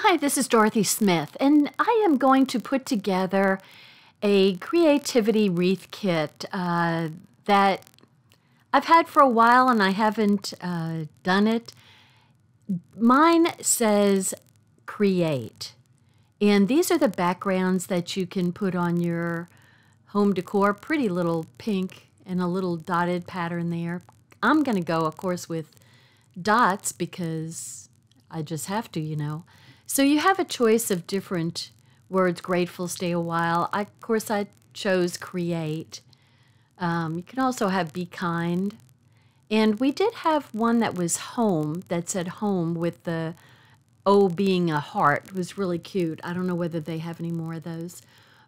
Hi, this is Dorothy Smith, and I am going to put together a creativity wreath kit that I've had for a while and I haven't done it. Mine says create, and these are the backgrounds that you can put on your home decor. Pretty little pink and a little dotted pattern there. I'm going to go, of course, with dots because I just have to, you know. So you have a choice of different words: grateful, stay a while. Of course, I chose create. You can also have be kind. And we did have one that was home, that said home with the O being a heart. It was really cute. I don't know whether they have any more of those.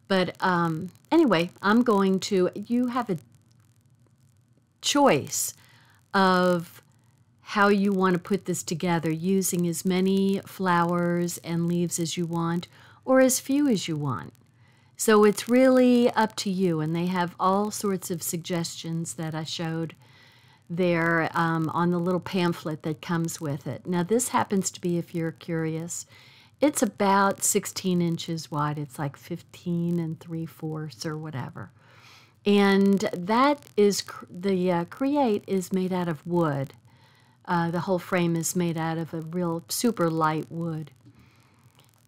But anyway, you have a choice of how you want to put this together, using as many flowers and leaves as you want or as few as you want. So it's really up to you, and they have all sorts of suggestions that I showed there on the little pamphlet that comes with it. Now this happens to be, if you're curious, it's about 16 inches wide. It's like 15 3/4 or whatever. And that is, the create is made out of wood. The whole frame is made out of a real super light wood.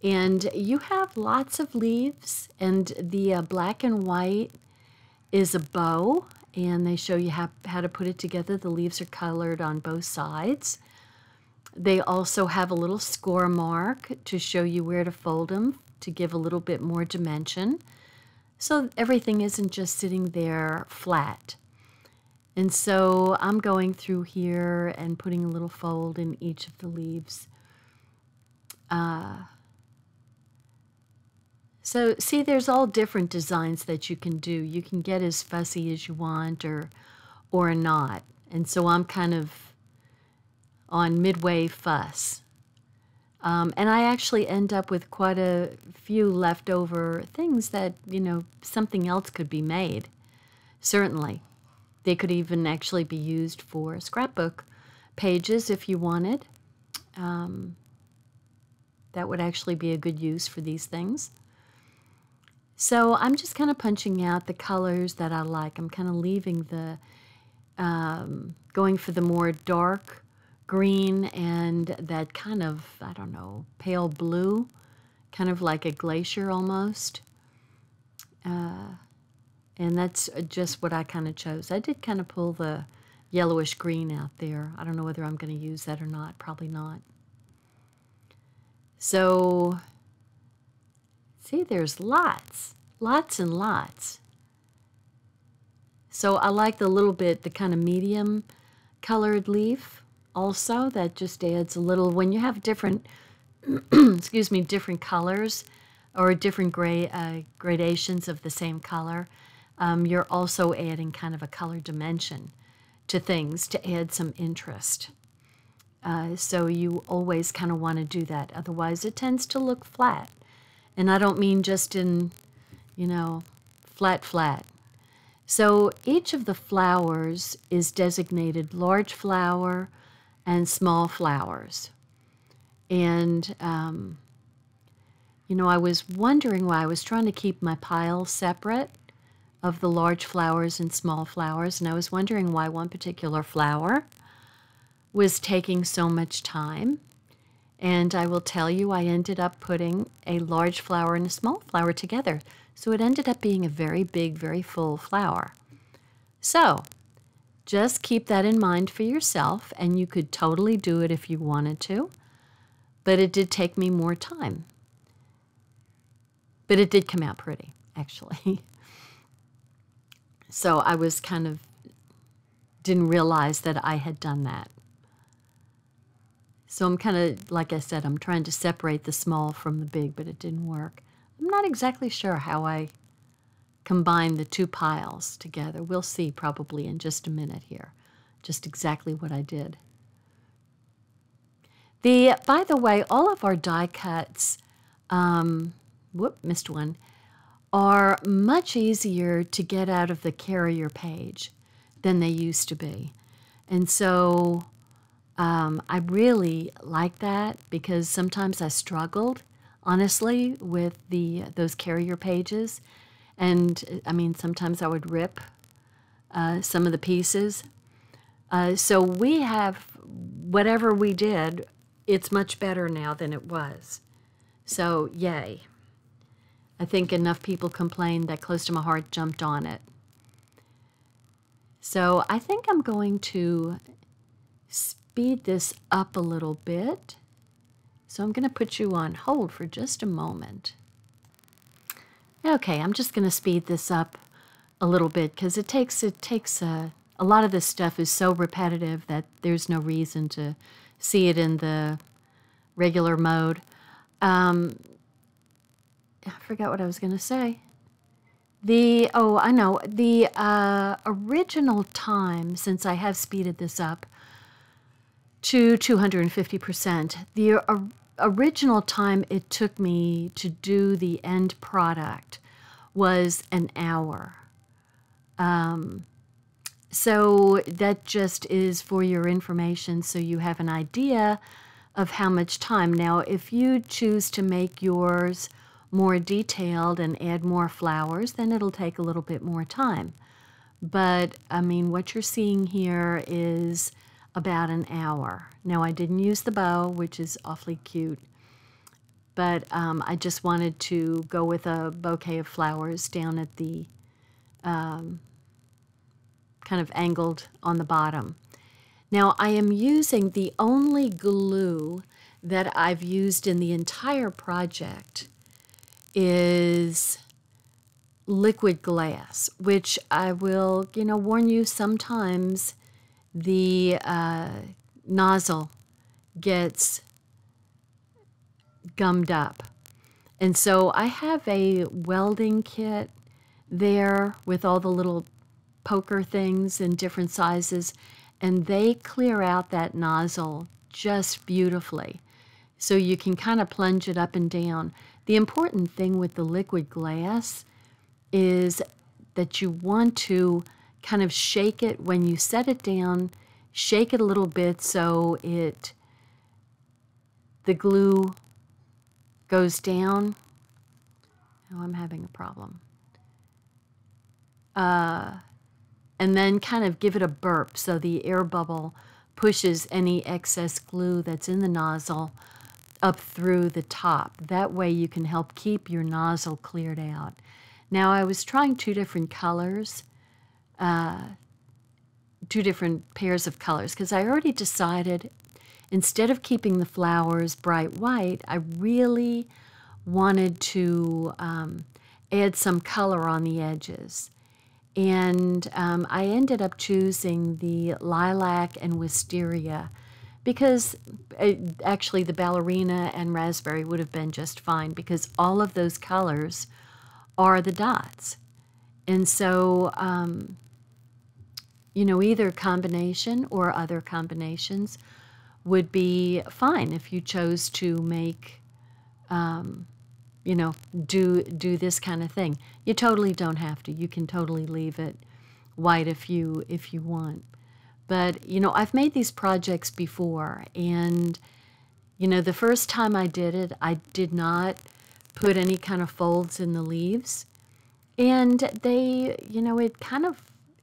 And you have lots of leaves, and the black and white is a bow, and they show you how to put it together. The leaves are colored on both sides. They also have a little score mark to show you where to fold them to give a little bit more dimension, so everything isn't just sitting there flat. And so I'm going through here and putting a little fold in each of the leaves. So see, there's all different designs that you can do. You can get as fussy as you want or not. And so I'm kind of on midway fuss. And I actually end up with quite a few leftover things that, you know, something else could be made. Certainly. They could even actually be used for scrapbook pages if you wanted. That would actually be a good use for these things. So I'm just kind of punching out the colors that I like. I'm kind of leaving the, going for the more dark green and that kind of, I don't know, pale blue, kind of like a glacier almost. And that's just what I kind of chose. I did kind of pull the yellowish green out there. I don't know whether I'm going to use that or not. Probably not. So, see, there's lots and lots. So I like the little bit, the kind of medium colored leaf also. That just adds a little, when you have different, excuse me, different colors or different gradations of the same color, you're also adding kind of a color dimension to things to add some interest. So you always kind of want to do that. Otherwise, it tends to look flat. And I don't mean just in, you know, flat. So each of the flowers is designated large flower and small flowers. And, you know, I was wondering why. I was trying to keep my pile separate of the large flowers and small flowers, and I was wondering why one particular flower was taking so much time. And I will tell you, I ended up putting a large flower and a small flower together, so it ended up being a very big, very full flower. So just keep that in mind for yourself, and you could totally do it if you wanted to, but it did take me more time. But it did come out pretty, actually. So I was kind of, didn't realize that I had done that. So I'm kind of, like I said, I'm trying to separate the small from the big, but it didn't work. I'm not exactly sure how I combined the two piles together. We'll see probably in just a minute here, just exactly what I did. By the way, all of our die cuts, missed one, are much easier to get out of the carrier page than they used to be. And so I really like that because sometimes I struggled, honestly, with those carrier pages. And I mean, sometimes I would rip some of the pieces. So we have, whatever we did, it's much better now than it was. So yay. I think enough people complained that Close to My Heart jumped on it. So I think I'm going to speed this up a little bit. So I'm going to put you on hold for just a moment. Okay, I'm just going to speed this up a little bit because it takes a lot of this stuff is so repetitive that there's no reason to see it in the regular mode. I forgot what I was going to say. I know. The original time, since I have speeded this up to 250%, the original time it took me to do the end product was an hour. So that just is for your information so you have an idea of how much time. Now, if you choose to make yours more detailed and add more flowers, then it'll take a little bit more time. But, I mean, what you're seeing here is about an hour. Now, I didn't use the bow, which is awfully cute, but I just wanted to go with a bouquet of flowers down at the kind of angled on the bottom. Now, I am using the only glue that I've used in the entire project is liquid glass, which I will, warn you, sometimes the nozzle gets gummed up. And so I have a welding kit there with all the little poker things in different sizes, and they clear out that nozzle just beautifully. So you can kind of plunge it up and down. The important thing with the liquid glass is that you want to kind of shake it when you set it down, shake it a little bit so the glue goes down. Oh, I'm having a problem. And then kind of give it a burp so the air bubble pushes any excess glue that's in the nozzle up through the top. That way you can help keep your nozzle cleared out. Now, I was trying two different colors, two different pairs of colors, because I already decided instead of keeping the flowers bright white, I really wanted to add some color on the edges. And I ended up choosing the lilac and wisteria because actually the ballerina and raspberry would have been just fine because all of those colors are the dots. And so, either combination or other combinations would be fine if you chose to make, do this kind of thing. You totally don't have to. You can totally leave it white if you want. But, I've made these projects before, and, the first time I did it, I did not put any kind of folds in the leaves, and they,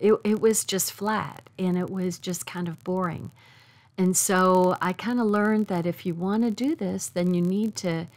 it was just flat, and it was just kind of boring. And so I kind of learned that if you want to do this, then you need to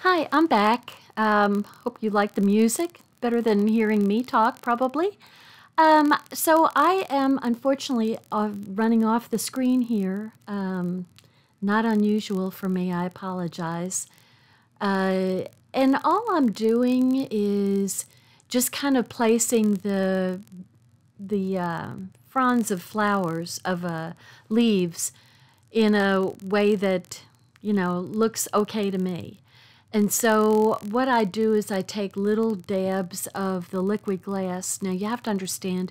Hi, I'm back. Hope you like the music. Better than hearing me talk, probably. So I am unfortunately running off the screen here. Not unusual for me, I apologize. And all I'm doing is just kind of placing the fronds of flowers, of leaves, in a way that, you know, looks okay to me. And so what I do is I take little dabs of the liquid glass. Now you have to understand,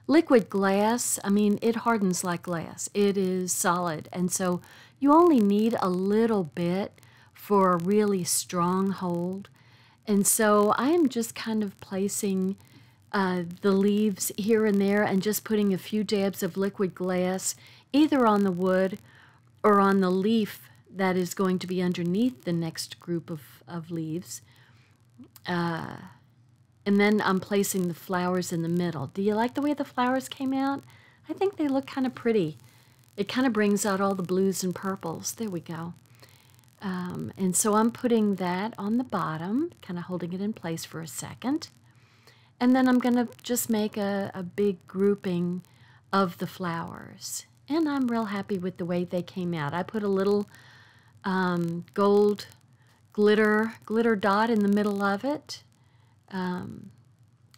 liquid glass, I mean, it hardens like glass. It is solid. And so you only need a little bit for a really strong hold. And so I am just kind of placing the leaves here and there and just putting a few dabs of liquid glass either on the wood or on the leaf that is going to be underneath the next group of leaves. And then I'm placing the flowers in the middle. Do you like the way the flowers came out? I think they look kind of pretty. It kind of brings out all the blues and purples. There we go. And so I'm putting that on the bottom, kind of holding it in place for a second. And then I'm going to just make a big grouping of the flowers. And I'm real happy with the way they came out. I put a little gold glitter dot in the middle of it. And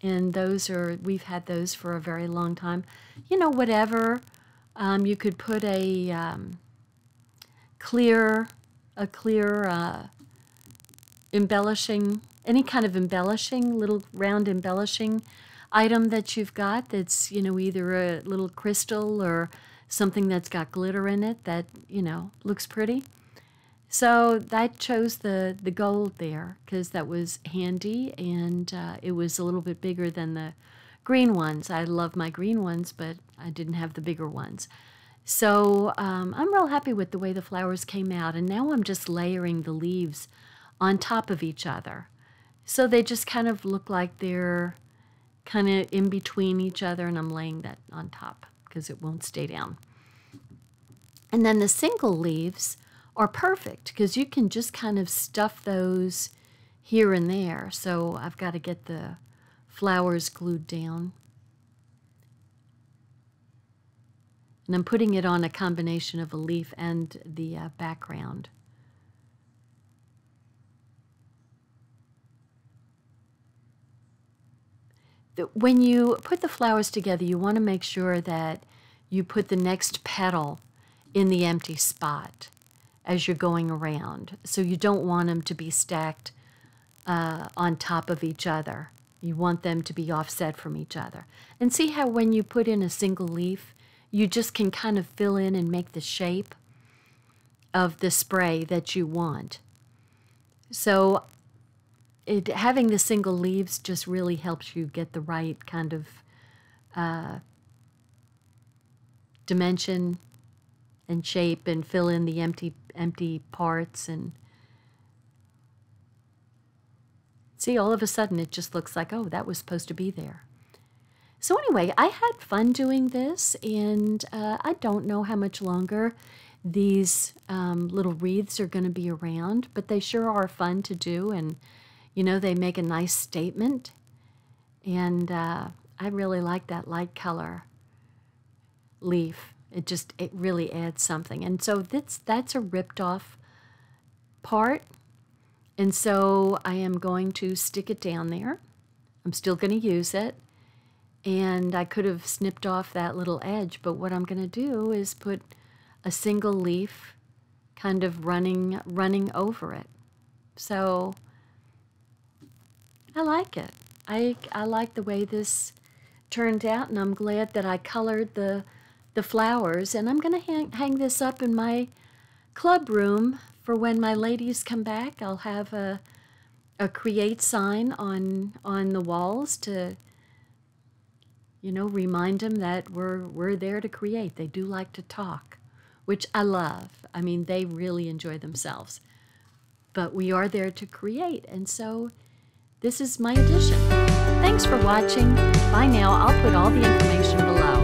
we've had those for a very long time. You know, whatever. You could put a clear embellishing, any kind of embellishing, little round embellishing item that you've got that's, you know, either a little crystal or something that's got glitter in it that, you know, looks pretty. So I chose the gold there because that was handy, and it was a little bit bigger than the green ones. I love my green ones, but I didn't have the bigger ones. So I'm real happy with the way the flowers came out, and now I'm just layering the leaves on top of each other. So they just kind of look like they're kind of in between each other, and I'm laying that on top because it won't stay down. And then the single leaves are perfect because you can just kind of stuff those here and there. So I've got to get the flowers glued down. And I'm putting it on a combination of a leaf and the background. When you put the flowers together, you want to make sure that you put the next petal in the empty spot as you're going around. So you don't want them to be stacked on top of each other. You want them to be offset from each other. And see how when you put in a single leaf, you just can kind of fill in and make the shape of the spray that you want. So having the single leaves just really helps you get the right kind of dimension and shape and fill in the empty parts. And see, all of a sudden it just looks like, oh, that was supposed to be there. So anyway, I had fun doing this, and I don't know how much longer these little wreaths are going to be around, but they sure are fun to do, and you know, they make a nice statement. And I really like that light color leaf. It really adds something. And so that's a ripped off part. And so I am going to stick it down there. I'm still going to use it. And I could have snipped off that little edge, but what I'm going to do is put a single leaf kind of running over it. So I like it. I like the way this turned out, and I'm glad that I colored the flowers. And I'm going to hang this up in my club room for when my ladies come back. I'll have a create sign on the walls to, you know, remind them that we're there to create. They do like to talk, which I love. I mean, they really enjoy themselves. But we are there to create, and so this is my addition. Thanks for watching. Bye now. I'll put all the information below.